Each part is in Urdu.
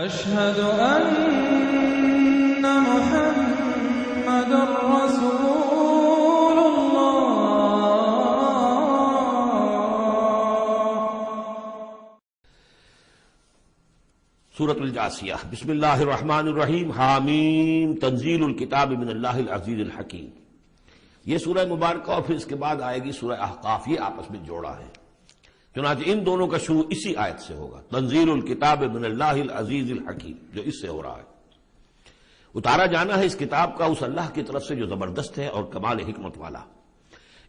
أشهد أن محمد رسول سورۃ الجاثیہ۔ بسم اللہ الرحمن الرحیم۔ حامیم تنزیل الکتاب من اللہ العزیز الحکیم۔ یہ سورہ مبارکہ اور پھر اس کے بعد آئے گی سورہ احقاف، یہ آپس میں جوڑا ہے، چنانچہ ان دونوں کا شروع اسی آیت سے ہوگا، تنزیل الکتاب من اللہ العزیز الحکیم، جو اس سے ہو رہا ہے۔ اتارا جانا ہے اس کتاب کا اس اللہ کی طرف سے جو زبردست ہے اور کمال حکمت والا۔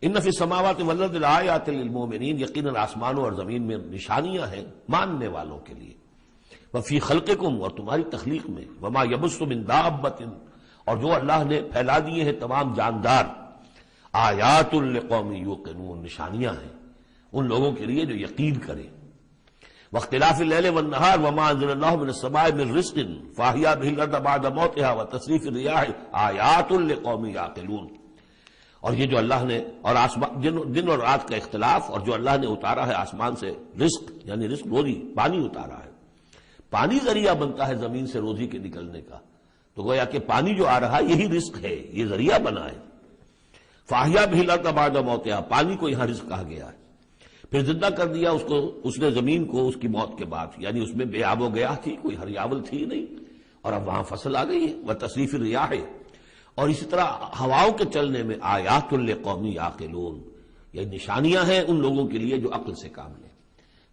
ان فی السماوات والارض لآیات للمؤمنین، یقیناً آسمانوں اور زمین میں نشانیاں ہیں ماننے والوں کے لیے۔ وفی خلقکم، اور تمہاری تخلیق میں، وما یبث من دابۃ، اور جو اللہ نے پھیلا دیے ہیں تمام جاندار، آیات لقوم یوقنون، نشانیاں ہیں ان لوگوں کے لیے جو یقین کریں۔ واختلاف اللیل والنہار وما انزل اللہ من السماء من رزق فاحیا به الارض بعد موتها وتصریف الریاح آیات لقوم یعقلون، اور یہ جو اللہ نے اور دن اور رات کا اختلاف، اور جو اللہ نے اتارا ہے آسمان سے رزق، یعنی رزق روزی، پانی اتارا ہے۔ پانی ذریعہ بنتا ہے زمین سے روزی کے نکلنے کا، تو گویا کہ پانی جو آ رہا ہے یہی رزق ہے، یہ ذریعہ بنا ہے۔ فاحیا به الارض بعد موتها، پانی کو یہاں رزق کہا گیا ہے۔ پھر زندہ کر دیا اس نے زمین کو اس کی موت کے بعد، یعنی اس میں بے آب و گیا تھی، کوئی ہریاول تھی نہیں، اور اب وہاں فصل آ گئی ہے۔ وتصریف الریاح، اور اسی طرح ہواؤں کے چلنے میں آیات لقوم یعقلون، یہ نشانیاں ہیں ان لوگوں کے لیے جو عقل سے کام لیں۔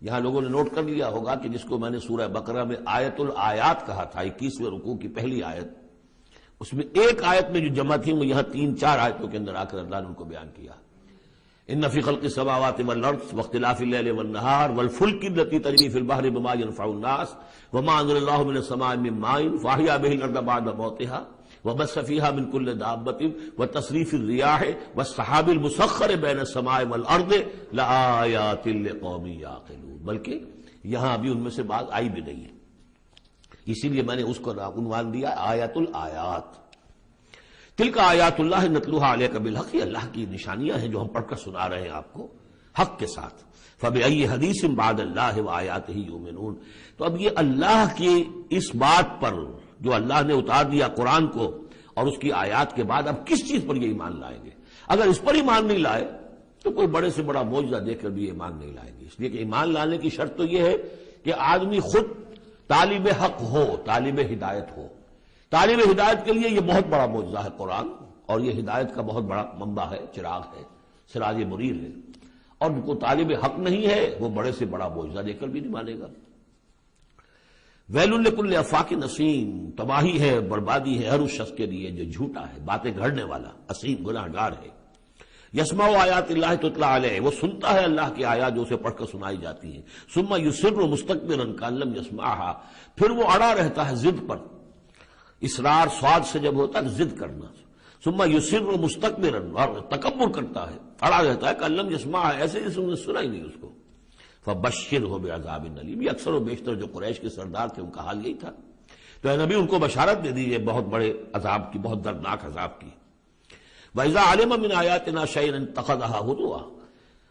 یہاں لوگوں نے نوٹ کر لیا ہوگا کہ جس کو میں نے سورہ بقرہ میں آیت الآیات کہا تھا، 21ویں رکوع کی پہلی آیت، اس میں ایک آیت میں جو جمع تھی وہ یہاں 3-4 آیتوں کے اندر آ کر اللہ نے ان کو بیان کیا۔ ان فی خلق السماوات والارض واختلاف اللیل والنہار والفلک التی تجری فی البحر بما ينفع الناس وما انزل اللہ من السماء من ماء فاحیا به الارض بعد موتها وبث فيها من كل دابة وتصريف الرياح والسحاب المسخر بين السماء والارض لآیات لقوم یعقلون، بلکہ یہاں ابھی ان میں سے بات آئی بھی نہیں ہے، اسی لیے میں نے اس کو عنوان دیا آیات الآیات۔ تلک آیات اللہ نتلوها علیک بالحق، یہ اللہ کی نشانیاں ہیں جو ہم پڑھ کر سنا رہے ہیں آپ کو حق کے ساتھ۔ فبأی حدیث بعد اللہ وآیاتہ یؤمنون، تو اب یہ اللہ کی اس بات پر جو اللہ نے اتار دیا قرآن کو اور اس کی آیات کے بعد اب کس چیز پر یہ ایمان لائیں گے؟ اگر اس پر ایمان نہیں لائے تو کوئی بڑے سے بڑا معجزہ دیکھ کر بھی ایمان نہیں لائیں گے، اس لیے کہ ایمان لانے کی شرط تو یہ ہے کہ آدمی خود طالب حق ہو، طالب ہدایت ہو۔ طالب ہدایت کے لیے یہ بہت بڑا معجزہ ہے قرآن، اور یہ ہدایت کا بہت بڑا منبع ہے، چراغ ہے، سراج منیر ہے، اور جو طالب حق نہیں ہے وہ بڑے سے بڑا معجزہ دے کر بھی نہیں مانے گا۔ ویل لکل افاک نسیم، تباہی ہے، بربادی ہے ہر اس شخص کے لیے جو جھوٹا ہے، باتیں گھڑنے والا، اسیم گناہ گار ہے۔ یسمع آیات اللہ تتلی علیہ، وہ سنتا ہے اللہ کی آیات جو اسے پڑھ کر سنائی جاتی ہیں۔ ثم یصر مستکبرا کأن لم یسمعها، پھر وہ اڑا رہتا ہے ضد پر، اصرار سواد سے جب ہوتا ہے ضد کرنا۔ ثم یصر مستکبرا، اور تکبر کرتا ہے، اڑا رہتا ہے کأن لم یسمعها، ایسے جیسے انہوں نے سنا ہی نہیں اس کو۔ فبشرہ بعذاب الیم، یہ اکثر و بیشتر جو قریش کے سردار تھے ان کا حال یہی تھا، تو اے نبی ان کو بشارت دے دیجیے بہت بڑے عذاب کی، بہت دردناک عذاب کی۔ وَإِذَا عَلِمَ مِنْ آیَاتِنَا شَيْئًا اتَّخَذَهَا هُزُوًا،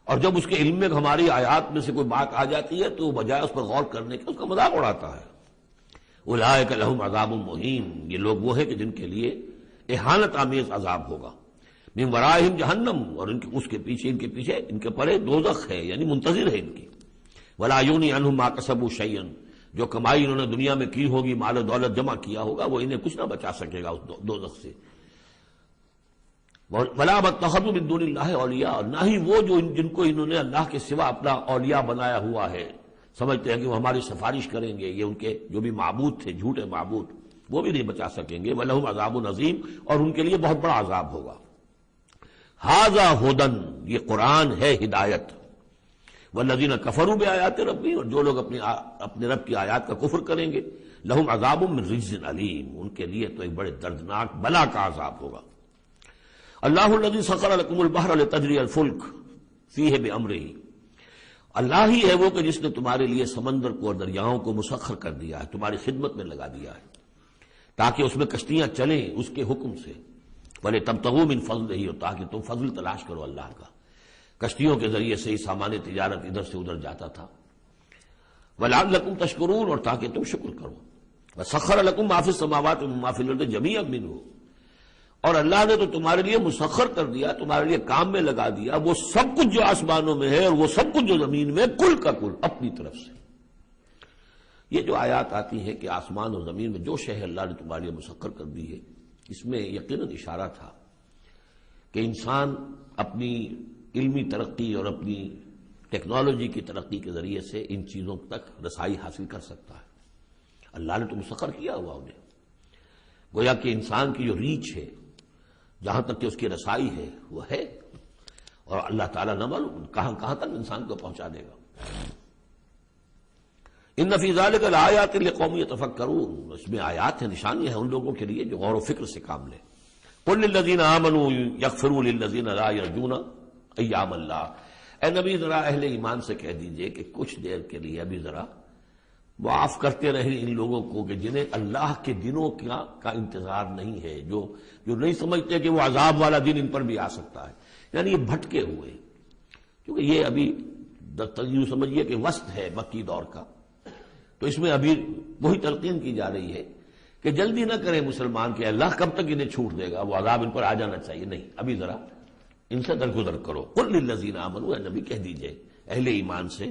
اور جب اس کے علم میں ہماری آیات میں سے کوئی بات آ جاتی ہے تو بجائے اس پر غور کرنے کے اس کا مذاق اڑاتا ہے۔ اولئک لہم عذاب مہین، یہ لوگ وہ ہیں کہ جن کے لیے اہانت آمیز عذاب ہوگا۔ من ورائہم جہنم، اور ان کے پیچھے ان کے پڑے دوزخ ہے، یعنی منتظر ہے ان کی۔ ولا یغنی عنہم ما کسبوا شیئا، جو کمائی انہوں نے دنیا میں کی ہوگی، مال و دولت جمع کیا ہوگا، وہ انہیں کچھ نہ بچا سکے گا اس دوزخ سے۔ ولا اتخذوا من دون اللہ اولیاء، اور نہ ہی وہ جن کو انہوں نے اللہ کے سوا اپنا اولیاء بنایا ہوا ہے، سمجھتے ہیں کہ وہ ہماری سفارش کریں گے، یہ ان کے جو بھی معبود تھے، جھوٹے معبود، وہ بھی نہیں بچا سکیں گے۔ وَلَهُمْ عَذَابٌ عَظِيمٌ، اور ان کے لیے بہت بڑا عذاب ہوگا۔ ھذا ھدی، یہ قرآن ہے ہدایت۔ والذین کفروا بآیات ربہم، اور جو لوگ اپنے رب کی آیات کا کفر کریں گے، لہم عذاب من رجز علیم، ان کے لیے تو ایک بڑے دردناک بلا کا عذاب ہوگا۔ اللہ الذی سخر لکم البحر لتجری الفلک فیہ بامرہ، اللہ ہی ہے وہ کہ جس نے تمہارے لیے سمندر کو اور دریاؤں کو مسخر کر دیا ہے، تمہاری خدمت میں لگا دیا ہے، تاکہ اس میں کشتیاں چلیں اس کے حکم سے۔ وَلِتَبْتَغُوا مِنْ فَضْلِهِ، اور تاکہ تم فضل تلاش کرو اللہ کا۔ کشتیوں کے ذریعے سے ہی سامان تجارت ادھر سے ادھر جاتا تھا۔ وَلَعَلَّكُمْ تَشْكُرُونَ، اور تاکہ تم شکر کرو۔ وَسَخَّرَ لَكُم مَّا فِي السَّمَاوَاتِ وَمَا فِي الْأَرْضِ جَمِيعًا مِّنْهُ، اور اللہ نے تو تمہارے لیے مسخر کر دیا، تمہارے لیے کام میں لگا دیا وہ سب کچھ جو آسمانوں میں ہے اور وہ سب کچھ جو زمین میں، کل کا کل اپنی طرف سے۔ یہ جو آیات آتی ہیں کہ آسمان اور زمین میں جو شے اللہ نے تمہارے لیے مسخر کر دی ہے، اس میں یقیناً اشارہ تھا کہ انسان اپنی علمی ترقی اور اپنی ٹیکنالوجی کی ترقی کے ذریعے سے ان چیزوں تک رسائی حاصل کر سکتا ہے۔ اللہ نے تو مسخر کیا ہوا انہیں، گویا کہ انسان کی جو ریچ ہے، جہاں تک کہ اس کی رسائی ہے وہ ہے، اور اللہ تعالیٰ نہ معلوم کہاں تک انسان کو پہنچا دے گا۔ ان فی ذلک لآیات لقوم یتفکرون، اس میں آیات ہیں، نشانیاں ہیں ان لوگوں کے لیے جو غور و فکر سے کام لیں۔ قل للذین آمنوا یغفروا للذین لا یرجون ایام اللہ، اے نبی ذرا اہل ایمان سے کہہ دیجئے کہ کچھ دیر کے لیے ابھی ذرا معاف کرتے رہیں ان لوگوں کو کہ جنہیں اللہ کے دنوں کا انتظار نہیں ہے، جو نہیں سمجھتے کہ وہ عذاب والا دن ان پر بھی آ سکتا ہے، یعنی یہ بھٹکے ہوئے، کیونکہ یہ ابھی یوں سمجھیے کہ وسط ہے مکی دور کا، تو اس میں ابھی وہی تلقین کی جا رہی ہے کہ جلدی نہ کریں مسلمان کہ اللہ کب تک انہیں چھوٹ دے گا، وہ عذاب ان پر آ جانا چاہیے، نہیں، ابھی ذرا ان سے درگزر کرو۔ قل للذین آمنوا، اے نبی کہہ دیجئے اہل ایمان سے،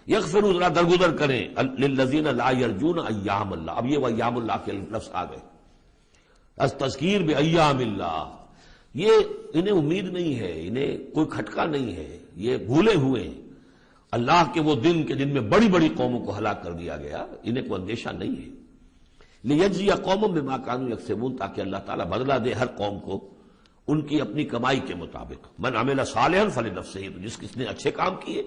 یغفروا ذرا درگزر کریں، للذین لا یرجون ایام اللہ، اب یہ وہ ایام اللہ کے لفظ آ گئے، از تذکیر بایام اللہ، یہ انہیں امید نہیں ہے، انہیں کوئی کھٹکا نہیں ہے، یہ بھولے ہوئے ہیں اللہ کے وہ دن کے جن میں بڑی بڑی قوموں کو ہلاک کر دیا گیا، انہیں کوئی اندیشہ نہیں ہے۔ لیجزی قوم بما کانوا یکسبون، تاکہ اللہ تعالیٰ بدلہ دے ہر قوم کو ان کی اپنی کمائی کے مطابق۔ من عمل صالحا فلنفسہ، تو جس نے اچھے کام کیے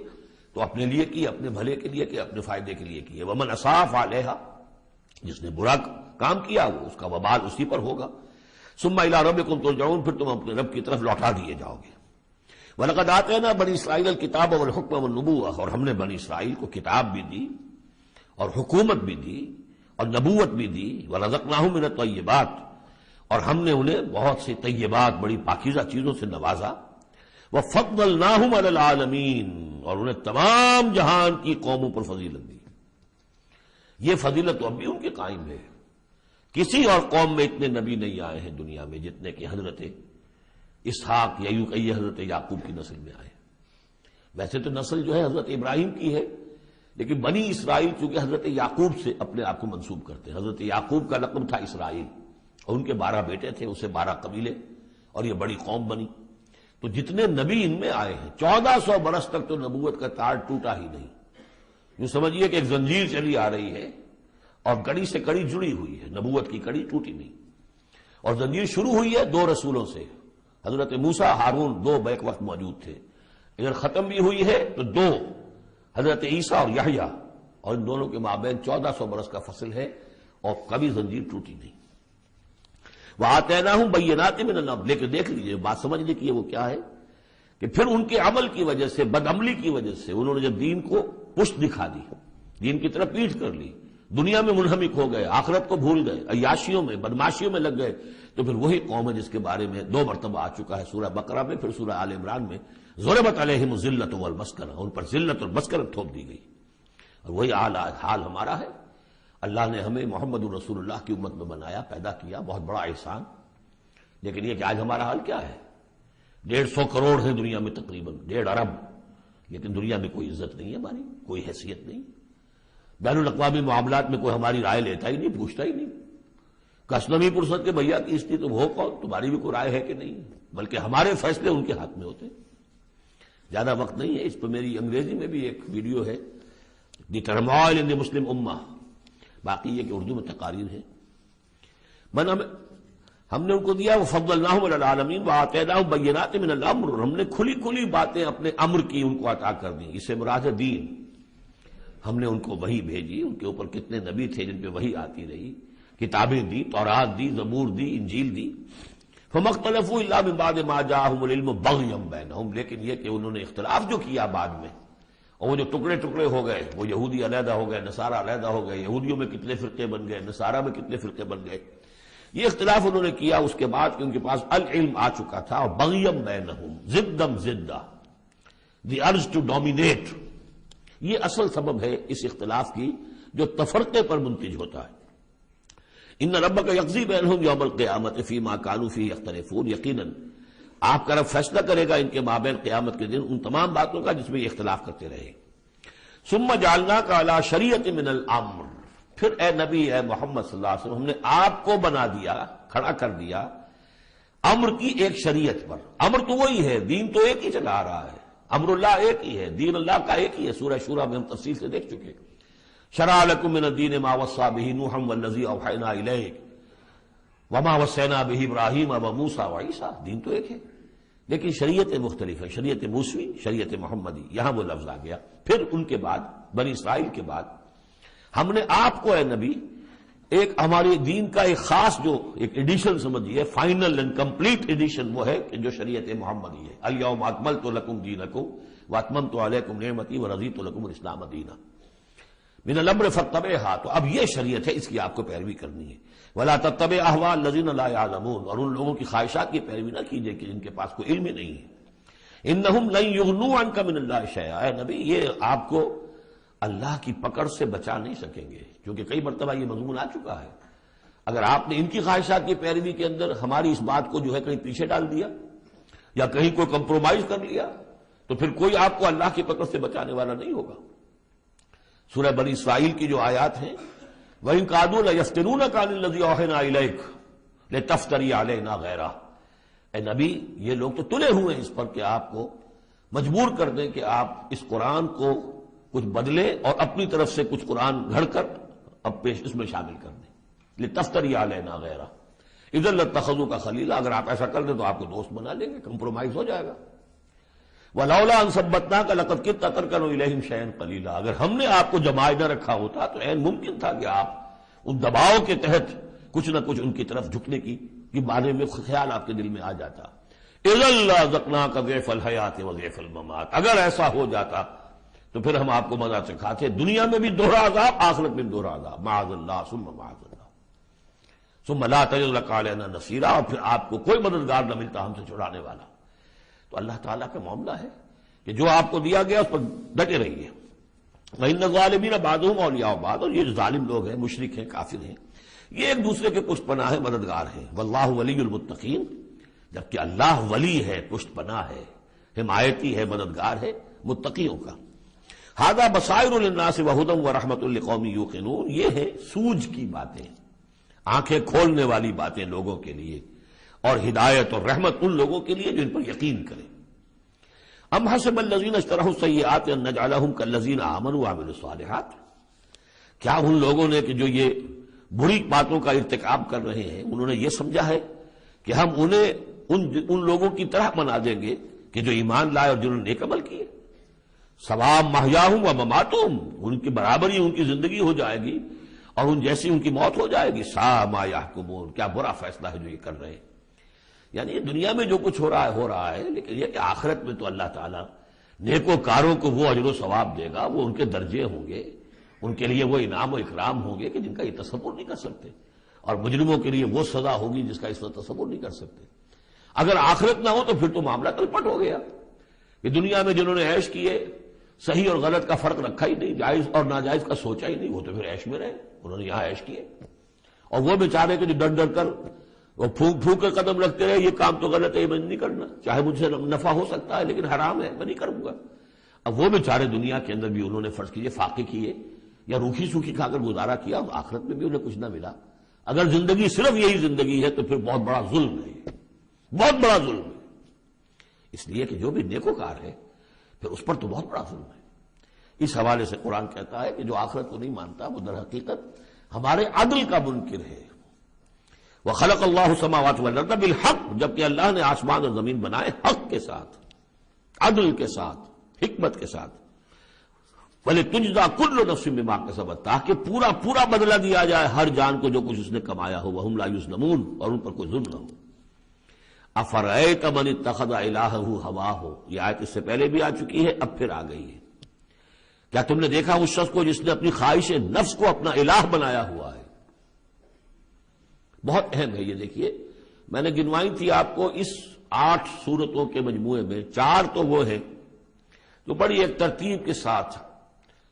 تو اپنے لیے کیے، اپنے بھلے کے لیے کیے، اپنے فائدے کے لیے کیے، ومن اساء فعلیہا، جس نے برا کام کیا وہ اس کا وبال اسی پر ہوگا۔ ثم الی ربکم ترجعون، پھر تم اپنے رب کی طرف لوٹا دیے جاؤ گے۔ وَلَقَدْ آتَيْنَا بَنِي إِسْرَائِيلَ الْكِتَابَ وَالْحُكْمَ وَالنُّبُوَّةَ، اور ہم نے بنی اسرائیل کو کتاب بھی دی اور حکومت بھی دی اور نبوت بھی دی، وَرَزَقْنَاهُم مِّنَ الطَّيِّبَاتِ، اور ہم نے انہیں بہت سی طیبات، بڑی پاکیزہ چیزوں سے نوازا، وَفَضَّلْنَاهُمْ عَلَى الْعَالَمِينَ، اور انہیں تمام جہان کی قوموں پر فضیلت دی۔ یہ فضیلت تو اب بھی ان کے قائم ہے، کسی اور قوم میں اتنے نبی نہیں آئے ہیں دنیا میں جتنے کہ حضرت اسحاق یا یوں کہیے حضرت یعقوب کی نسل میں آئے۔ ویسے تو نسل جو ہے حضرت ابراہیم کی ہے، لیکن بنی اسرائیل چونکہ حضرت یعقوب سے اپنے آپ کو منسوب کرتے ہیں، حضرت یعقوب کا لقب تھا اسرائیل، اور ان کے 12 بیٹے تھے، اسے 12 قبیلے، اور یہ بڑی قوم بنی۔ تو جتنے نبی ان میں آئے ہیں 1400 برس تک تو نبوت کا تار ٹوٹا ہی نہیں، یوں سمجھیے کہ ایک زنجیر چلی آ رہی ہے اور کڑی سے کڑی جڑی ہوئی ہے، نبوت کی کڑی ٹوٹی نہیں، اور زنجیر شروع ہوئی ہے 2 رسولوں سے، حضرت موسیٰ ہارون 2 بیک وقت موجود تھے، اگر ختم بھی ہوئی ہے تو 2 حضرت عیسیٰ اور یحییٰ، اور ان دونوں کے مابین 1400 برس کا فصل ہے اور کبھی زنجیر ٹوٹی نہیں۔ وَآتَيْنَاهُمْ بَيِّنَاتٍ مِّنَ الْأَمْرِ، لیکن دیکھ لیجیے بات سمجھ لیجیے وہ کیا ہے کہ پھر ان کے عمل کی وجہ سے، بدعملی کی وجہ سے، انہوں نے جب دین کو پشت دکھا دی، دین کی طرف پیٹھ کر لی، دنیا میں منہمک ہو گئے، آخرت کو بھول گئے، عیاشیوں میں، بدماشیوں میں لگ گئے، تو پھر وہی قوم ہے جس کے بارے میں 2 مرتبہ آ چکا ہے سورہ بقرہ میں، پھر سورہ آل عمران میں، ضربت علیہم الذلۃ والمسکنہ، ان پر ذلت اور مسکنت تھوپ دی گئی، اور وہی حال ہمارا ہے۔ اللہ نے ہمیں محمد رسول اللہ کی امت میں بنایا، پیدا کیا، بہت بڑا احسان، لیکن یہ کہ آج ہمارا حال کیا ہے؟ 150 کروڑ ہیں دنیا میں، تقریباً 1.5 ارب، لیکن دنیا میں کوئی عزت نہیں ہے ہماری، کوئی حیثیت نہیں، بین الاقوامی معاملات میں کوئی ہماری رائے لیتا ہی نہیں، پوچھتا ہی نہیں، کسنوی پرسد کے بھیا کی استی تم ہو کون، تمہاری بھی کوئی رائے ہے کہ نہیں، بلکہ ہمارے فیصلے ان کے ہاتھ میں ہوتے۔ زیادہ وقت نہیں ہے، اس پہ میری انگریزی میں بھی ایک ویڈیو ہے، دی ٹرموائل ان دی مسلم امہ، باقی یہ کہ اردو میں تقاریر ہے۔ ہم نے ان کو دیا وَفَضَّلْنَاهُمْ عَلَى الْعَالَمِينَ وَآتَيْنَاهُمْ بَيِّنَاتٍ مِّنَ الْأَمْرِ، ہم نے کھلی کھلی باتیں اپنے امر کی ان کو عطا کر دی، اس سے مراد ہے دین۔ ہم نے ان کو وحی بھیجی، ان کے اوپر کتنے نبی تھے جن پہ وحی آتی رہی، کتابیں دی، تورات دی، زبور دی، انجیل دی۔ فَمَا اخْتَلَفُوا إِلَّا مِن بَعْدِ مَا جَاءَهُمُ الْعِلْمُ بَغْيًا بَيْنَهُمْ، لیکن یہ کہ انہوں نے اختلاف جو کیا بعد میں، اور وہ جو ٹکڑے ٹکڑے ہو گئے، وہ یہودی علیحدہ ہو گئے، نصارہ علیحدہ ہو گئے، یہودیوں میں کتنے فرقے بن گئے، نصارہ میں کتنے فرقے بن گئے، یہ اختلاف انہوں نے کیا اس کے بعد کہ ان کے پاس العلم آ چکا تھا، اور بغیم بینہم، ضدم ضدہ، دی ارج ٹو ڈومینیٹ، یہ اصل سبب ہے اس اختلاف کی جو تفرقے پر منتج ہوتا ہے۔ ان ربک یقضی بینہم یوم القیامت فیما کانوا فیہ یختلفون، یقیناً آپ کا رب فیصلہ کرے گا ان کے مابین قیامت کے دن ان تمام باتوں کا جس میں یہ اختلاف کرتے رہے۔ ثم جعلناک علی شریعۃ من الامر، پھر اے نبی اے محمد صلی اللہ علیہ وسلم ہم نے آپ کو بنا دیا، کھڑا کر دیا امر کی ایک شریعت پر۔ امر تو وہی ہے، دین تو ایک ہی چلا آ رہا ہے، امر اللہ ایک ہی ہے، دین اللہ کا ایک ہی ہے۔ سورہ شورى میں ہم تفصیل سے دیکھ چکے۔ شرع لکم من الدین ما وصى به نوحا والذی اوحینا الیک وما وصینا به ابراہیم وموسیٰ وعیسیٰ، دین تو ایک ہے لیکن شریعت مختلف ہے، شریعت موسوی، شریعت محمدی، یہاں وہ لفظ آ گیا۔ پھر ان کے بعد بنی اسرائیل کے بعد ہم نے آپ کو اے نبی ایک ہمارے دین کا ایک خاص جو ایک ایڈیشن سمجھیے، فائنل اینڈ کمپلیٹ ایڈیشن وہ ہے کہ جو شریعت محمدی ہے۔ الیوم اکملت لکم دینکم واتممت علیکم نعمتی ورضیت لکم الاسلام دینا من الامر فاتبعها، تو اب یہ شریعت ہے، اس کی آپ کو پیروی کرنی ہے۔ ولا تتبع اهواء الذین لا يعلمون، اور ان لوگوں کی خواہشات کی پیروی نہ کیجیے کہ جن کے پاس کوئی علم ہی نہیں ہے۔ انہم لن یغنوا عنک من اللہ شیئا، اے نبی یہ آپ کو اللہ کی پکڑ سے بچا نہیں سکیں گے، کیونکہ کئی مرتبہ یہ مضمون آ چکا ہے۔ اگر آپ نے ان کی خواہشات کی پیروی کے اندر ہماری اس بات کو جو ہے کہیں پیچھے ڈال دیا یا کہیں کوئی کمپرومائز کر لیا تو پھر کوئی آپ کو اللہ کی پکڑ سے بچانے والا نہیں ہوگا۔ سورہ بنی اسرائیل کی جو آیات ہیں، وَإِن كَادُوا لَيَفْتِنُونَكَ عَنِ الَّذِي أَوْحَيْنَا إِلَيْكَ لِتَفْتَرِيَ عَلَيْنَا غَيْرَهُ، اے نبی یہ لوگ تو تلے ہوئے ہیں اس پر کہ آپ کو مجبور کر دیں کہ آپ اس قرآن کو کچھ بدلے اور اپنی طرف سے کچھ قرآن گھڑ کر اب پیش اس میں شامل کر دیں۔ لِتَفْتَرِيَ عَلَيْنَا غَيْرَهُ اِذًا لَاتَّخَذُوكَ خَلِيلًا، اگر آپ ایسا کر دیں تو آپ کو دوست بنا لیں گے، کمپرومائز ہو جائے گا۔ وَلَوْلَا أَن ثَبَّتْنَاكَ لَقَدْ كِدتَّ تَرْكَنُ إِلَيْهِمْ شَيْئًا قَلِيلًا، اگر ہم نے آپ کو جمائے نہ رکھا ہوتا تو عین ممکن تھا کہ آپ ان دباؤ کے تحت کچھ نہ کچھ ان کی طرف جھکنے کی بارے میں خیال آپ کے دل میں آ جاتا۔ إِذًا لَأَذَقْنَاكَ ضِعْفَ الْحَيَاةِ وَضِعْفَ الْمَمَاتِ، اگر ایسا ہو جاتا تو پھر ہم آپ کو مزہ سکھاتے دنیا میں بھی دوہرا عذاب، آخرت میں بھی دوہرا عذاب، معاذ اللہ ثم معاذ اللہ، ثم لا تجد لك علينا نصيرا، اور پھر آپ کو کوئی مددگار نہ ملتا ہم سے چھڑانے والا۔ تو اللہ تعالیٰ کا معاملہ ہے کہ جو آپ کو دیا گیا اس پر ڈٹے رہیے۔ وَإِنَّ الظَّالِمِينَ بَعْضُهُمْ أَوْلِيَاءُ بَعْضٍ، اور یہ جو ظالم لوگ ہیں، مشرک ہیں، کافر ہیں، یہ ایک دوسرے کے پشت پناہ ہے، مددگار ہیں۔ وَاللَّهُ وَلِيُّ الْمُتَّقِينَ، جبکہ اللہ ولی ہے، پشت پناہ ہے، حمایتی ہے، مددگار ہے متقیوں کا۔ ھذا بصائر للناس وہدی ورحمۃ لقوم یوقنون، یہ ہے سوجھ کی باتیں، آنکھیں کھولنے والی باتیں لوگوں کے لیے، اور ہدایت اور رحمت ان لوگوں کے لیے جو ان پر یقین کریں۔ ام حسب الذین اجترحوا السیئات ان نجعلہم کالذین آمنوا وعملوا الصالحات، کیا ان لوگوں نے کہ جو یہ بری باتوں کا ارتکاب کر رہے ہیں انہوں نے یہ سمجھا ہے کہ ہم انہیں ان لوگوں کی طرح بنا دیں گے کہ جو ایمان لائے اور جنہوں نے نیک عمل کیے؟ سواء محیاہم و مماتہم، ان کی برابری ان کی زندگی ہو جائے گی اور ان جیسی ان کی موت ہو جائے گی۔ ساء ما یحکمون، کیا برا فیصلہ ہے جو یہ کر رہے ہیں۔ یعنی دنیا میں جو کچھ ہو رہا ہے، لیکن یہ کہ آخرت میں تو اللہ تعالیٰ نیکوکاروں کو وہ اجر و ثواب دے گا، وہ ان کے درجے ہوں گے، ان کے لیے وہ انعام و اکرام ہوں گے کہ جن کا یہ تصور نہیں کر سکتے، اور مجرموں کے لیے وہ سزا ہوگی جس کا اس وقت تصور نہیں کر سکتے۔ اگر آخرت نہ ہو تو پھر تو معاملہ تلپٹ ہو گیا کہ دنیا میں جنہوں نے عیش کیے، صحیح اور غلط کا فرق رکھا ہی نہیں، جائز اور ناجائز کا سوچا ہی نہیں، وہ تو پھر عیش میں رہے، انہوں نے یہاں عیش کیے۔ اور وہ بیچارے کہ جو ڈر ڈر کر وہ پھونک پھونک کے قدم رکھتے رہے، یہ کام تو غلط ہے، یہ میں نہیں کرنا، چاہے مجھ سے نفع ہو سکتا ہے لیکن حرام ہے، میں نہیں کروں گا۔ اب وہ بیچارے دنیا کے اندر بھی انہوں نے فرض کیجئے فاقے کیے یا روکھی سوکھی کھا کر گزارا کیا، آخرت میں بھی انہیں کچھ نہ ملا۔ اگر زندگی صرف یہی زندگی ہے تو پھر بہت بڑا ظلم ہے، بہت بڑا ظلم ہے، اس لیے کہ جو بھی نیکوکار ہے پھر اس پر تو بہت بڑا ظلم ہے۔ اس حوالے سے قرآن کہتا ہے کہ جو آخرت کو نہیں مانتا وہ در حقیقت ہمارے عدل کا منکر ہے۔ وَخَلَقَ اللَّهُ السَّمَاوَاتِ وَالْأَرْضَ بِالْحَقِّ، جبکہ اللہ نے آسمان اور زمین بنائے حق کے ساتھ، عدل کے ساتھ، حکمت کے ساتھ۔ وَلِتُجْزَىٰ كُلُّ نَفْسٍ بِمَا كَسَبَتْ، تاکہ پورا بدلہ دیا جائے ہر جان کو جو کچھ اس نے کمایا ہو، وَهُمْ لَا يُظْلَمُونَ، اور ان پر کوئی ظلم نہ ہو۔ أَفَرَأَيْتَ مَنِ اتَّخَذَ إِلَٰهَهُ هَوَاهُ، یہ آیت اس سے پہلے بھی آ چکی ہے، اب پھر آ گئی ہے۔ کیا تم نے دیکھا اس شخص کو جس نے اپنی خواہش نفس کو اپنا الہ بنایا ہوا ہے؟ بہت اہم ہے یہ، دیکھیے میں نے گنوائی تھی آپ کو اس 8 صورتوں کے مجموعے میں 4 تو وہ ہیں جو بڑی ایک ترتیب کے ساتھ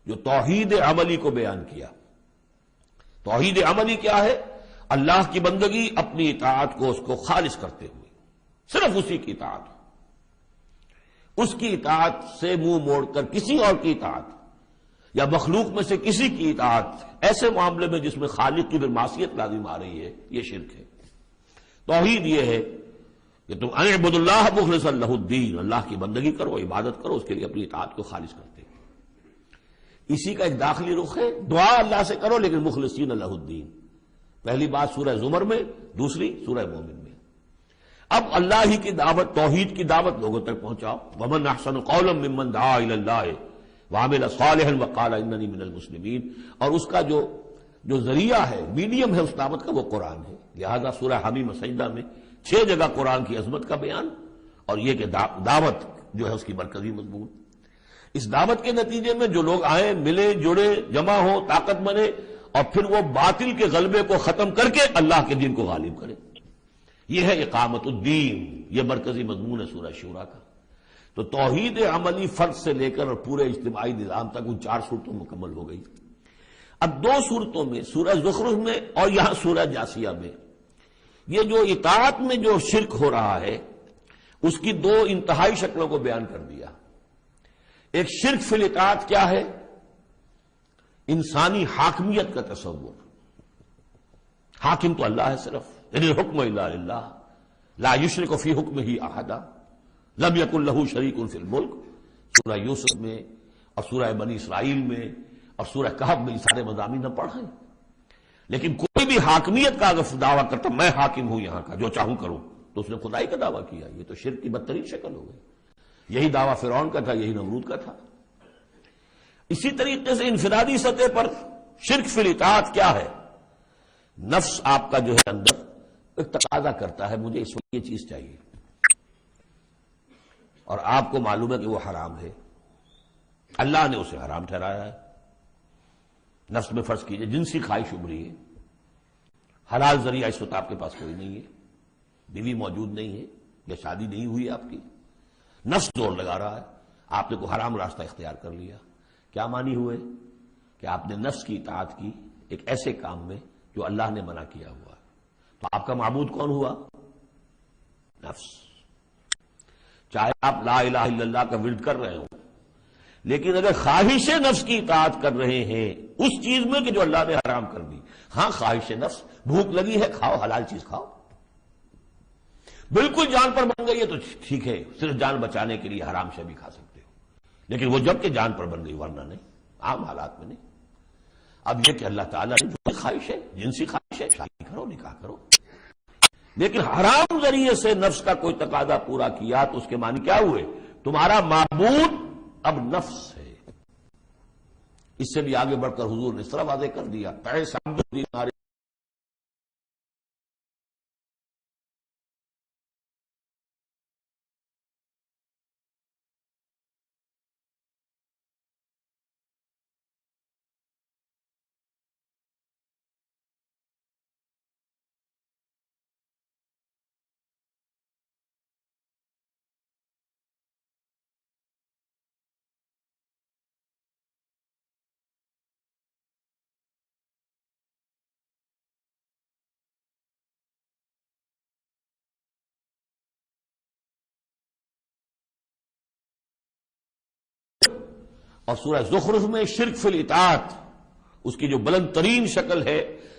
جو توحید عملی کو بیان کیا۔ توحید عملی کیا ہے؟ اللہ کی بندگی اپنی اطاعت کو اس کو خالص کرتے ہوئے، صرف اسی کی اطاعت، اس کی اطاعت سے منہ موڑ کر کسی اور کی اطاعت یا مخلوق میں سے کسی کی اطاعت ایسے معاملے میں جس میں خالق کی پھر معصیت لازم آ رہی ہے، یہ شرک ہے۔ توحید یہ ہے کہ تم اعبد اللہ مخلصا لہ الدین، اللہ کی بندگی کرو، عبادت کرو، اس کے لیے اپنی اطاعت کو خالص کرتے ہیں۔ اسی کا ایک داخلی رخ ہے، دعا اللہ سے کرو لیکن مخلصین لہ الدین۔ پہلی بات سورہ زمر میں، دوسری سورہ مومن میں۔ اب اللہ ہی کی دعوت، توحید کی دعوت لوگوں تک پہنچاؤ۔ ومن احسن قولا ممن دعا الی اللہ وعمل صالحا وقال اننی من المسلمین، اور اس کا جو ذریعہ ہے، میڈیم ہے اس دعوت کا، وہ قرآن ہے۔ لہذا سورہ حمیم سجدہ میں 6 جگہ قرآن کی عظمت کا بیان، اور یہ کہ دعوت جو ہے اس کی مرکزی مضمون۔ اس دعوت کے نتیجے میں جو لوگ آئیں، ملے، جڑے، جمع ہو، طاقت بنے، اور پھر وہ باطل کے غلبے کو ختم کر کے اللہ کے دین کو غالب کرے، یہ ہے اقامت الدین، یہ مرکزی مضمون ہے سورہ شورا کا۔ تو توحید عملی فرد سے لے کر اور پورے اجتماعی نظام تک ان 4 صورتوں مکمل ہو گئی۔ اب 2 صورتوں میں، سورہ زخرف میں اور یہاں سورہ جاسیہ میں، یہ جو اطاعت میں جو شرک ہو رہا ہے اس کی 2 انتہائی شکلوں کو بیان کر دیا۔ ایک شرک فی الاطاعت کیا ہے؟ انسانی حاکمیت کا تصور، حاکم تو اللہ ہے صرف، یعنی الحکم الا للہ لا یشرک فی حکمہ احدا لم یکن لہ شریک فی الملک، سورہ یوسف میں اور سورہ بنی اسرائیل میں اور سورہ کہف میں یہ سارے مضامین ہم پڑھ رہے ہیں۔ لیکن کوئی بھی حاکمیت کا اگر دعویٰ کرتا میں حاکم ہوں یہاں کا، جو چاہوں کروں، تو اس نے خدائی کا دعویٰ کیا، یہ تو شرک کی بدترین شکل ہو گئی۔ یہی دعویٰ فرعون کا تھا، یہی نمرود کا تھا۔ اسی طریقے سے انفرادی سطح پر شرک فی الاطاعت کیا ہے؟ نفس آپ کا جو ہے اندر ایک تقاضا کرتا ہے مجھے اس وقت یہ چیز چاہیے، اور آپ کو معلوم ہے کہ وہ حرام ہے، اللہ نے اسے حرام ٹھہرایا ہے۔ نفس میں فرض کیجئے جنسی خواہش ابھری ہے، حلال ذریعہ اس وقت آپ کے پاس کوئی نہیں ہے، بیوی موجود نہیں ہے یا شادی نہیں ہوئی آپ کی، نفس زور لگا رہا ہے، آپ نے کوئی حرام راستہ اختیار کر لیا۔ کیا مانی ہوئے کہ آپ نے نفس کی اطاعت کی ایک ایسے کام میں جو اللہ نے منع کیا ہوا ہے۔ تو آپ کا معبود کون ہوا؟ نفس۔ چاہے آپ لا الہ الا اللہ کا ورد کر رہے ہوں، لیکن اگر خواہش نفس کی اطاعت کر رہے ہیں اس چیز میں کہ جو اللہ نے حرام کر دی، ہاں خواہش نفس، بھوک لگی ہے کھاؤ، حلال چیز کھاؤ، بالکل جان پر بن گئی ہے تو ٹھیک ہے، صرف جان بچانے کے لیے حرام شے بھی کھا سکتے ہو، لیکن وہ جب کہ جان پر بن گئی، ورنہ نہیں، عام حالات میں نہیں۔ اب یہ کہ اللہ تعالیٰ نے جو خواہش ہے، جنسی خواہش ہے، شادی کرو، نکاح کرو، لیکن حرام ذریعے سے نفس کا کوئی تقاضا پورا کیا تو اس کے معنی کیا ہوئے؟ تمہارا معبود اب نفس ہے۔ اس سے بھی آگے بڑھ کر حضور نے اس طرح واضح کر دیا، اور سورہ زخرف میں شرک فی الاطاعت، اس کی جو بلند ترین شکل ہے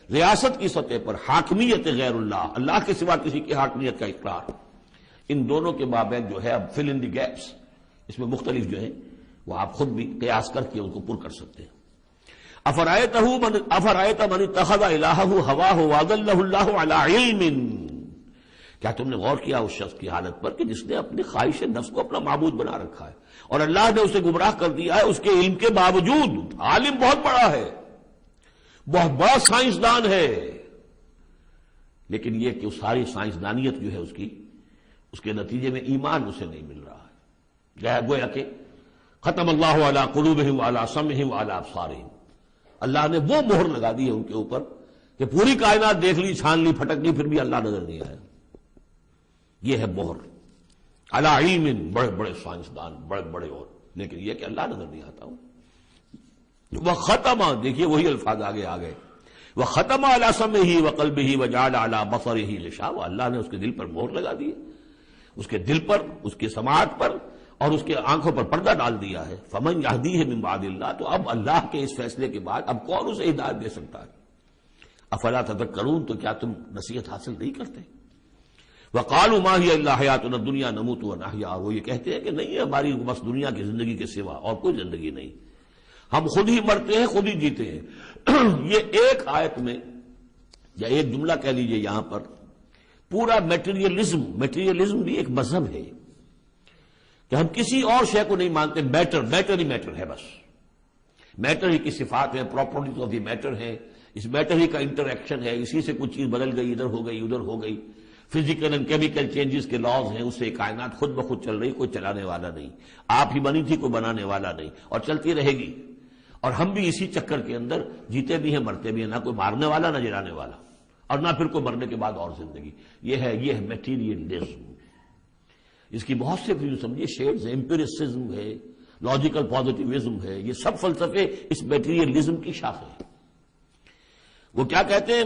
ریاست کی سطح پر حاکمیت غیر اللہ، اللہ کے سوا کسی کی حاکمیت کا اقرار، ان دونوں کے مابین جو ہے اب فل ان دی گیپس، اس میں مختلف جو ہیں وہ آپ خود بھی قیاس کر کے ان کو پر کر سکتے ہیں۔ افرأیت من اتخذ الہہ ہواہ واضلہ اللہ علی علم، کیا تم نے غور کیا اس شخص کی حالت پر کہ جس نے اپنی خواہش نفس کو اپنا معبود بنا رکھا ہے اور اللہ نے اسے گمراہ کر دیا ہے اس کے علم کے باوجود؟ عالم بہت بڑا ہے، بہت بڑا سائنسدان ہے، لیکن یہ کہ اس ساری سائنسدانیت جو ہے اس کے نتیجے میں ایمان اسے نہیں مل رہا ہے۔ گویا کہ ختم اللہ علی قلوبہم وعلی سمعہم وعلی ابصارہم، اللہ نے وہ مہر لگا دی ہے ان کے اوپر کہ پوری کائنات دیکھ لی، چھان لی، پھٹک لی، پھر بھی اللہ نظر نہیں آیا۔ یہ ہے مہر علی علم، بڑے بڑے سائنسدان، بڑے بڑے، اور لیکن یہ کہ اللہ نظر نہیں آتا ہوں۔ وہ ختم، دیکھیے وہی الفاظ آگے آ گئے، وختم علی سمعہ وقلبہ وجعل علی بصرہ غشاوہ، اللہ نے اس کے دل پر مہر لگا دی، اس کے دل پر، اس کے سماعت پر اور اس کے آنکھوں پر پردہ ڈال دیا ہے۔ فمن یہدیہ من بعد اللہ، تو اب اللہ کے اس فیصلے کے بعد اب کون اسے ہدایت دے سکتا ہے؟ افلا تذکرون، تو کیا تم نصیحت حاصل نہیں کرتے؟ وقالوا ما هي الا حیاتنا الدنیا نموت ونحیا، اور وہ یہ کہتے ہیں کہ نہیں ہے ہماری بس دنیا کی زندگی کے سوا اور کوئی زندگی نہیں، ہم خود ہی مرتے ہیں خود ہی جیتے ہیں۔ یہ ایک آیت میں یا ایک جملہ کہہ لیجئے یہاں پر پورا میٹیریلزم بھی ایک مذہب ہے کہ ہم کسی اور شے کو نہیں مانتے، میٹر ہی میٹر ہے، بس میٹر ہی کی صفات ہے، پراپرٹیز آف دی میٹر ہے، اس میٹر ہی کا انٹریکشن ہے، اسی سے کچھ چیز بدل گئی، ادھر ہو گئی ادھر ہو گئی، فزیکل اینڈ کیمیکل چینجز کے لاز ہیں، اس سے کائنات خود بخود چل رہی، کوئی چلانے والا نہیں، آپ ہی بنی تھی کوئی بنانے والا نہیں، اور چلتی رہے گی، اور ہم بھی اسی چکر کے اندر جیتے بھی ہیں مرتے بھی ہیں، نہ کوئی مارنے والا نہ جلانے والا، اور نہ پھر کوئی مرنے کے بعد اور زندگی۔ یہ ہے میٹیریلزم۔ اس کی بہت سے پھر سمجھیے شیڈز ہیں، امپیریسزم ہے، لاجیکل پازیٹیوزم ہے، یہ سب فلسفے اس میٹیریلزم کی شاخ ہیں۔ وہ کیا کہتے ہیں؟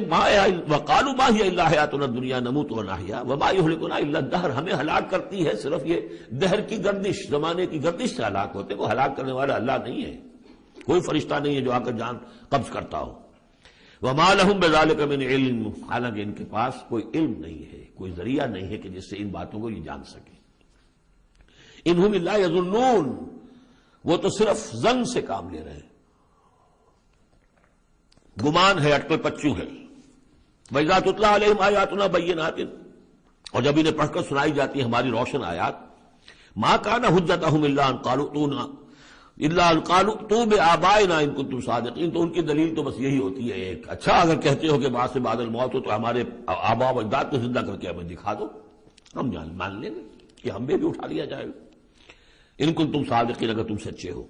وقالوا ما هي الا حیاتنا الدنیا نموت ونحیا وما یہلکنا الا الدہر، ہمیں ہلاک کرتی ہے صرف یہ دہر کی گردش، زمانے کی گردش سے ہلاک ہوتے، وہ ہلاک کرنے والا اللہ نہیں ہے، کوئی فرشتہ نہیں ہے جو آ کر جان قبض کرتا ہو۔ وما لهم بذلک من علم، حالانکہ ان کے پاس کوئی علم نہیں ہے، کوئی ذریعہ نہیں ہے کہ جس سے ان باتوں کو یہ جان سکے۔ انہم الا یظنون، وہ تو صرف ظن سے کام لے رہے ہیں، گمان ہے، اٹکل پچو ہے۔ وَإِذَا تُتْلَىٰ عَلَيْهِمْ آيَاتُنَا بَيِّنَاتٍ، اور جب انہیں پڑھ کر سنائی جاتی ہے ہماری روشن آیات، مَا كَانَ حُجَّتُهُمْ إِلَّا أَن قَالُوا ائْتُوا بِآبَائِنَا إِن كُنتُمْ صَادِقِينَ، تو ان کی دلیل تو بس یہی ہوتی ہے ایک، اچھا اگر کہتے ہو کہ بعد سے بعد الموت ہو تو ہمارے آباء و اجداد کو زندہ کر کے ہمیں دکھا دو، ہم مان لیں گے کہ ہم بھی اٹھا لیا جائے گا، ان کنتم صادقین، اگر تم سچے ہو۔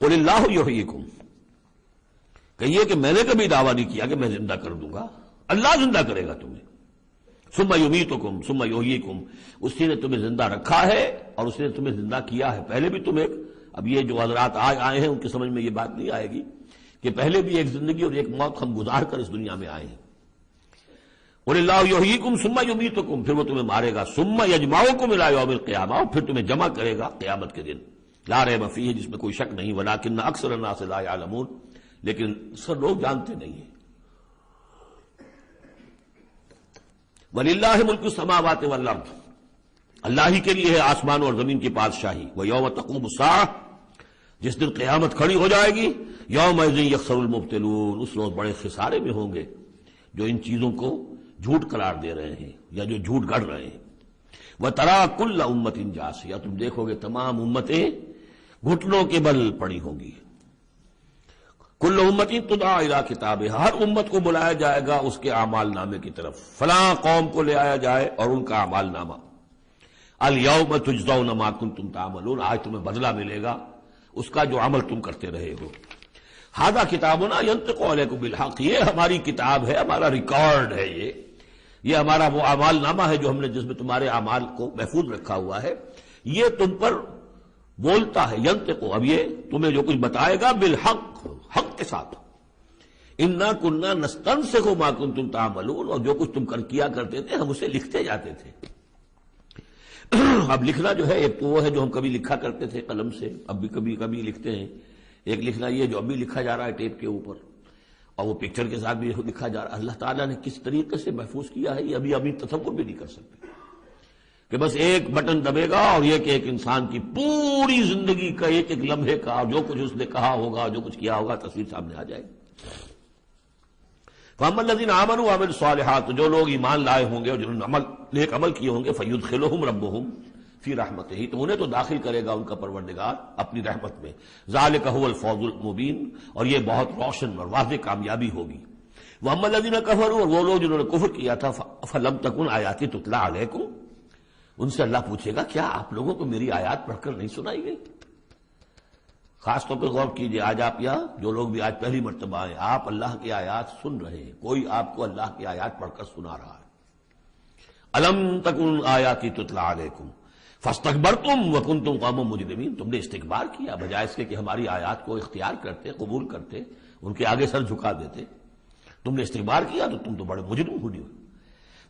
قُلِ اللَّهُ يُحْيِيكُمْ، کہیے کہ میں نے کبھی دعویٰ نہیں کیا کہ میں زندہ کر دوں گا، اللہ زندہ کرے گا تمہیں۔ ثم یمیتکم ثم یحییکم، اسی نے تمہیں زندہ رکھا ہے اور اسی نے تمہیں زندہ کیا ہے۔ پہلے بھی تم ایک، اب یہ جو حضرات آج آئے ہیں ان کی سمجھ میں یہ بات نہیں آئے گی کہ پہلے بھی ایک زندگی اور ایک موت ہم گزار کر اس دنیا میں آئے ہیں۔ قل اللہ یحییکم ثم یمیتکم، پھر وہ تمہیں مارے گا، ثم یجمعکم الی یوم القیامہ، اور پھر تمہیں جمع کرے گا قیامت کے دن، لا ریب فیہ، جس میں کوئی شک نہیں، ولکن اکثر الناس لا یعلمون، لیکن سب لوگ جانتے نہیں ہیں۔ وَلِلَّهِ مُلْكُ السَّمَاوَاتِ وَالْأَرْضِ، اللہ ہی کے لیے ہے آسمان اور زمین کی بادشاہی۔ وَيَوْمَ تَقُومُ السَّاعَةُ، جس دن قیامت کھڑی ہو جائے گی، يَوْمَئِذٍ يَخْسَرُ الْمُبْطِلُونَ، اس روز بڑے خسارے میں ہوں گے جو ان چیزوں کو جھوٹ قرار دے رہے ہیں یا جو جھوٹ گڑھ رہے ہیں۔ وَتَرَىٰ كُلَّ أُمَّةٍ جَاثِیَةٍ، تم دیکھو گے تمام امتیں گھٹنوں کے بل پڑی ہوں گی۔ کل امتی تدعا الی کتابہا، ہر امت کو بلایا جائے گا اس کے اعمال نامے کی طرف، فلاں قوم کو لے آیا جائے اور ان کا اعمال نامہ۔ الیوم تجزون ما کنتم تعملون، آج تمہیں بدلہ ملے گا اس کا جو عمل تم کرتے رہے ہو۔ ھذا کتابنا ینطق علیکم بالحق، یہ ہماری کتاب ہے، ہمارا ریکارڈ ہے، یہ ہمارا وہ اعمال نامہ ہے جو ہم نے، جس میں تمہارے اعمال کو محفوظ رکھا ہوا ہے، یہ تم پر بولتا ہے۔ ینطق، اب یہ تمہیں جو کچھ بتائے گا بالحق، حق کے ساتھ۔ انا کننا نستنسخ ما کنتم تعملون، اور جو کچھ تم کیا کرتے تھے ہم اسے لکھتے جاتے تھے۔ اب لکھنا جو ہے ایک تو وہ ہے جو ہم کبھی لکھا کرتے تھے قلم سے، اب بھی کبھی کبھی لکھتے ہیں، ایک لکھنا یہ جو ابھی لکھا جا رہا ہے ٹیپ کے اوپر، اور وہ پکچر کے ساتھ بھی لکھا جا رہا ہے۔ اللہ تعالیٰ نے کس طریقے سے محفوظ کیا ہے یہ ابھی تصور بھی نہیں کر سکتے، کہ بس ایک بٹن دبے گا اور یہ کہ ایک انسان کی پوری زندگی کا ایک ایک لمحے کا جو کچھ اس نے کہا ہوگا، جو کچھ کیا ہوگا، تصویر سامنے آ جائے گی۔ فَأَمَّا الَّذِينَ آمَنُوا وَعَمِلُوا الصَّالِحَاتِ، جو لوگ ایمان لائے ہوں گے اور جنہوں نے نیک عمل کیے ہوں گے، فَيُدْخِلُهُمْ رَبُّهُمْ فِي رَحْمَتِهِ، تو انہیں تو داخل کرے گا ان کا پروردگار اپنی رحمت میں۔ ذَلِكَ هُوَ الْفَوْزُ الْمُبِينُ، اور یہ بہت روشن اور واضح کامیابی ہوگی۔ وَأَمَّا الَّذِينَ كَفَرُوا، اور وہ لوگ جنہوں نے کفر کیا تھا، فَلَمْ تَكُنْ آيَاتِي تُتْلَىٰ عَلَيْكُمْ، ان سے اللہ پوچھے گا کیا آپ لوگوں کو میری آیات پڑھ کر نہیں سنائی گئی؟ خاص طور پہ غور کیجئے، آج آپ یہاں جو لوگ بھی آج پہلی مرتبہ آئے، آپ اللہ کی آیات سن رہے ہیں، کوئی آپ کو اللہ کی آیات پڑھ کر سنا رہا ہے۔ الم تکن آیاتی تتلیٰ علیکم فاستکبرتم وکنتم قوما مجرمین، تم نے استکبار کیا بجائے اس کے کہ ہماری آیات کو اختیار کرتے، قبول کرتے، ان کے آگے سر جھکا دیتے۔ تم نے استکبار کیا تو تم تو بڑے مجرم ہوئی ہو.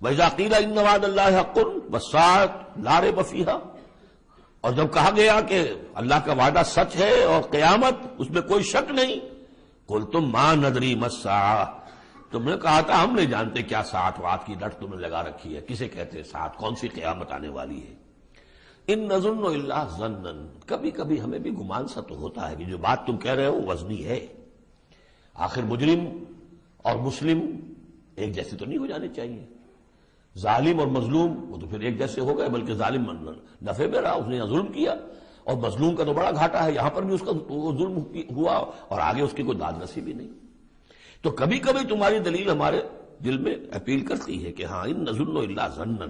وَإِذَا قِيلَ إِنَّ وَعْدَ اللَّهِ حَقٌّ وَالسَّاعَةُ لَا رَيْبَ فِيهَا، اور جب کہا گیا کہ اللہ کا وعدہ سچ ہے اور قیامت اس میں کوئی شک نہیں، قُلْتُم مَا نَدْرِي مَا السَّاعَةُ، تم نے کہا تھا ہم نہیں جانتے کیا ساعت وعد کی لٹ تم نے لگا رکھی ہے، کسے کہتے ہیں ساعت، کون سی قیامت آنے والی ہے. ان نظن الا ظنا، کبھی کبھی ہمیں بھی گمان سا تو ہوتا ہے کہ جو بات تم کہہ رہے ہو وزنی ہے. آخر مجرم اور مسلم ایک جیسے تو نہیں ہو جانے چاہیے. ظالم اور مظلوم وہ تو پھر ایک جیسے ہو گئے، بلکہ ظالم نفع میں رہا، اس نے ظلم کیا، اور مظلوم کا تو بڑا گھاٹا ہے، یہاں پر بھی اس کا ظلم ہوا اور آگے اس کی کوئی داد نصیب بھی نہیں. تو کبھی کبھی تمہاری دلیل ہمارے دل میں اپیل کرتی ہے کہ ہاں ان نظن الا ظنا،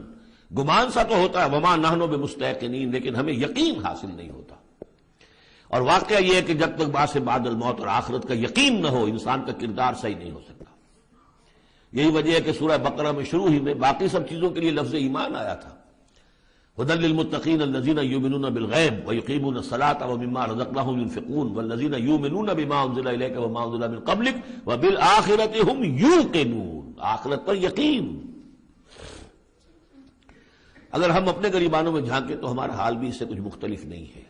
گمان سا تو ہوتا ہے، وما نحن بمستيقنين، لیکن ہمیں یقین حاصل نہیں ہوتا. اور واقعہ یہ ہے کہ جب تک بعث بعد الموت اور آخرت کا یقین نہ ہو انسان کا کردار صحیح نہیں ہو سکتا. یہی وجہ ہے کہ سورہ بقرہ میں شروع ہی میں باقی سب چیزوں کے لیے لفظ ایمان آیا تھا. هدى للمتقين الذين يؤمنون بالغيب ويقيمون الصلاة ومما رزقناهم ينفقون والذين يؤمنون بما أنزل إليك وما أنزل من قبلك وبالآخرة هم يوقنون، آخرت پر یقین. اگر ہم اپنے گریبانوں میں جھانکیں تو ہمارا حال بھی اس سے کچھ مختلف نہیں ہے.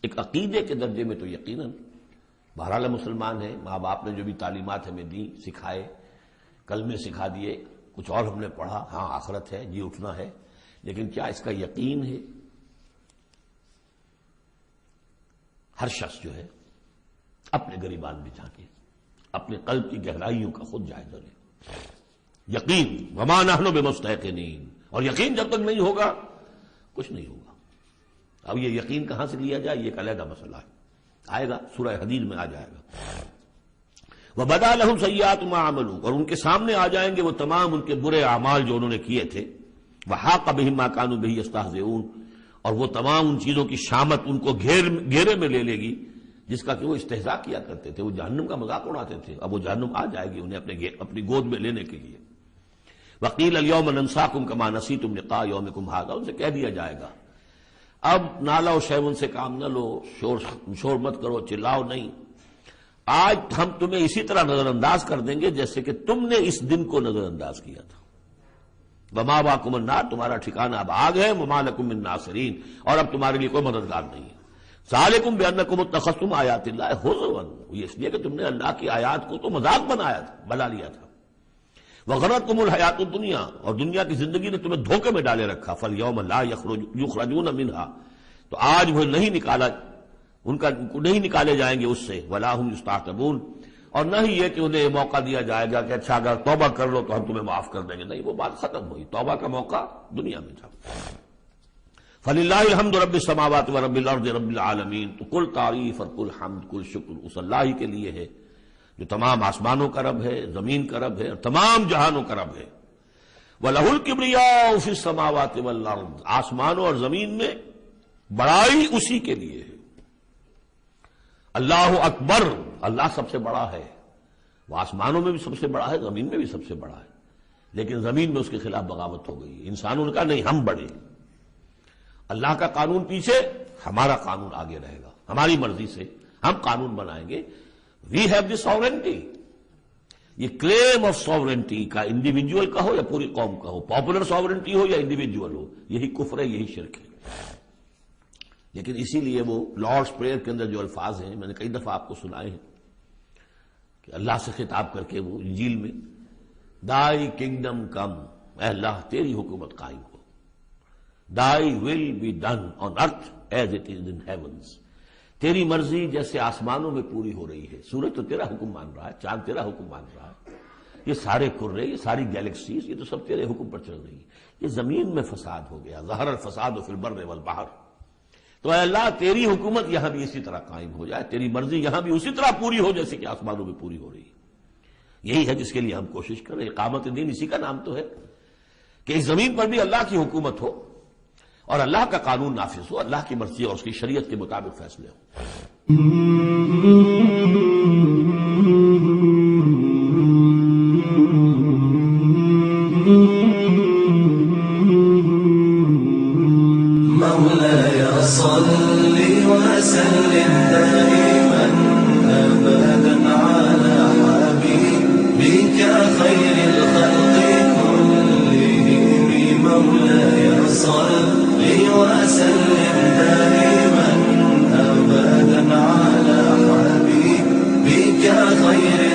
ایک عقیدے کے درجے میں تو یقیناً بہرحال مسلمان ہیں، ماں باپ نے جو بھی تعلیمات ہمیں دی، سکھائے، کلمے سکھا دیے، کچھ اور ہم نے پڑھا، ہاں آخرت ہے، جی اٹھنا ہے، لیکن کیا اس کا یقین ہے؟ ہر شخص جو ہے اپنے گریبان میں جھانکے، اپنے قلب کی گہرائیوں کا خود جائزہ لے. یقین وما نحن بمستيقنين، اور یقین جب تک نہیں ہوگا کچھ نہیں ہوگا. اب یہ یقین کہاں سے لیا جائے، یہ ایک علیحدہ مسئلہ ہے، آئے گا سورہ حدید میں آ جائے گا. وَبَدَا لَهُمْ سَيِّئَاتُ مَا عَمَلُوا، اور ان کے سامنے آ جائیں گے وہ تمام ان کے برے اعمال جو انہوں نے کیے تھے. وَحَاقَ بِهِم مَا كَانُوا بِهِ يَسْتَهْزِئُونَ، اور وہ تمام ان چیزوں کی شامت ان کو گھیرے میں لے لے گی جس کا کہ وہ استہزاء کیا کرتے تھے، وہ جہنم کا مذاق اڑاتے تھے. اب وہ جہنم آ جائے گی انہیں اپنی گود میں لینے کے لیے. وَقِيلَ الْيَوْمَ نَنْسَاكُمْ كَمَا نَسِيتُمْ لِقَاءَ يَوْمِكُمْ هَٰذَا، ان سے کہہ دیا جائے گا اب نالا و شیون سے کام نہ لو، شور مت کرو، چلاؤ نہیں، آج ہم تمہیں اسی طرح نظر انداز کر دیں گے جیسے کہ تم نے اس دن کو نظر انداز کیا تھا. وَمَأْوَاكُمُ النَّارُ، تمہارا ٹھکانہ اب آگ ہے. وَمَا لَكُم مِّن نَاصِرِينَ، اور اب تمہارے لیے کوئی مددگار نہیں ہے. ذَلِكُمْ بِأَنَّكُمُ اتَّخَذْتُمْ آيَاتِ اللَّهِ هُزُوًا، یہ اس لیے کہ تم نے اللہ کی آیات کو تو مذاق بنا لیا تھا. وَغَرَّتْكُمُ الْحَيَاةُ الدُّنْيَا، اور دنیا کی زندگی نے تمہیں دھوکے میں ڈالے رکھا. فَالْيَوْمَ لَا يُخْرَجُونَ مِنْهَا، تو آج وہ نہیں نکالے جائیں گے اس سے. وَلَا هُمْ يُسْتَعْتَبُونَ، اور نہ ہی یہ کہ انہیں موقع دیا جائے گا کہ اچھا اگر توبہ کر لو تو ہم تمہیں معاف کر دیں گے. نہیں، وہ بات ختم ہوئی، توبہ کا موقع دنیا میں تھا. فَلِلَّهِ الْحَمْدُ رَبِّ السَّمَاوَاتِ وَرَبِّ الْأَرْضِ رَبِّ الْعَالَمِينَ، تو کل تعریف اور کل حمد کل شکر اس اللہ ہی کے لیے ہے جو تمام آسمانوں کا رب ہے، زمین کا رب ہے، اور تمام جہانوں کا رب ہے. وَلَهُ الْكِبْرِيَاءُ فِي السَّمَاوَاتِ وَالْأَرْضِ، آسمانوں اور زمین میں بڑائی اسی کے لیے ہے. اللہ اکبر، اللہ سب سے بڑا ہے. وہ آسمانوں میں بھی سب سے بڑا ہے، زمین میں بھی سب سے بڑا ہے، لیکن زمین میں اس کے خلاف بغاوت ہو گئی. انسانوں نے کہا نہیں ہم بڑے، اللہ کا قانون پیچھے، ہمارا قانون آگے رہے گا، ہماری مرضی سے ہم قانون بنائیں گے. We have the sovereignty. یہ کلیم آف ساورنٹی کا انڈیویجول کا ہو یا پوری قوم کا ہو، پاپولر ساورنٹی ہو یا انڈیویجول ہو، یہی کفر ہے، یہی شرک ہے. لیکن اسی لیے وہ لارڈس پریئر کے اندر جو الفاظ ہیں میں نے کئی دفعہ آپ کو سنائے ہیں کہ اللہ سے خطاب کر کے وہ انجیل میں دائی کنگڈم کم، اے اللہ تیری حکومت قائم ہو. Thy will be done on earth as it is in heavens, تیری مرضی جیسے آسمانوں میں پوری ہو رہی ہے. سورج تو تیرا حکم مان رہا ہے، چاند تیرا حکم مان رہا ہے، یہ سارے کرے، یہ ساری گیلیکسیز، یہ تو سب تیرے حکم پر چل رہی ہے. یہ زمین میں فساد ہو گیا، ظہر الفساد فی البر والبحر. تو اے اللہ تیری حکومت یہاں بھی اسی طرح قائم ہو جائے، تیری مرضی یہاں بھی اسی طرح پوری ہو جیسے کہ آسمانوں میں پوری ہو رہی ہے. یہی ہے جس کے لیے ہم کوشش کر رہے ہیں. اقامت دین اسی کا نام تو ہے کہ اس زمین پر بھی اللہ کی حکومت ہو اور اللہ کا قانون نافذ ہو، اللہ کی مرضی اور اس کی شریعت کے مطابق فیصلے ہوں. مولاي صل وسلم دائما أبدا على حبيبك وسلم دائما أبدا على حبيبك خير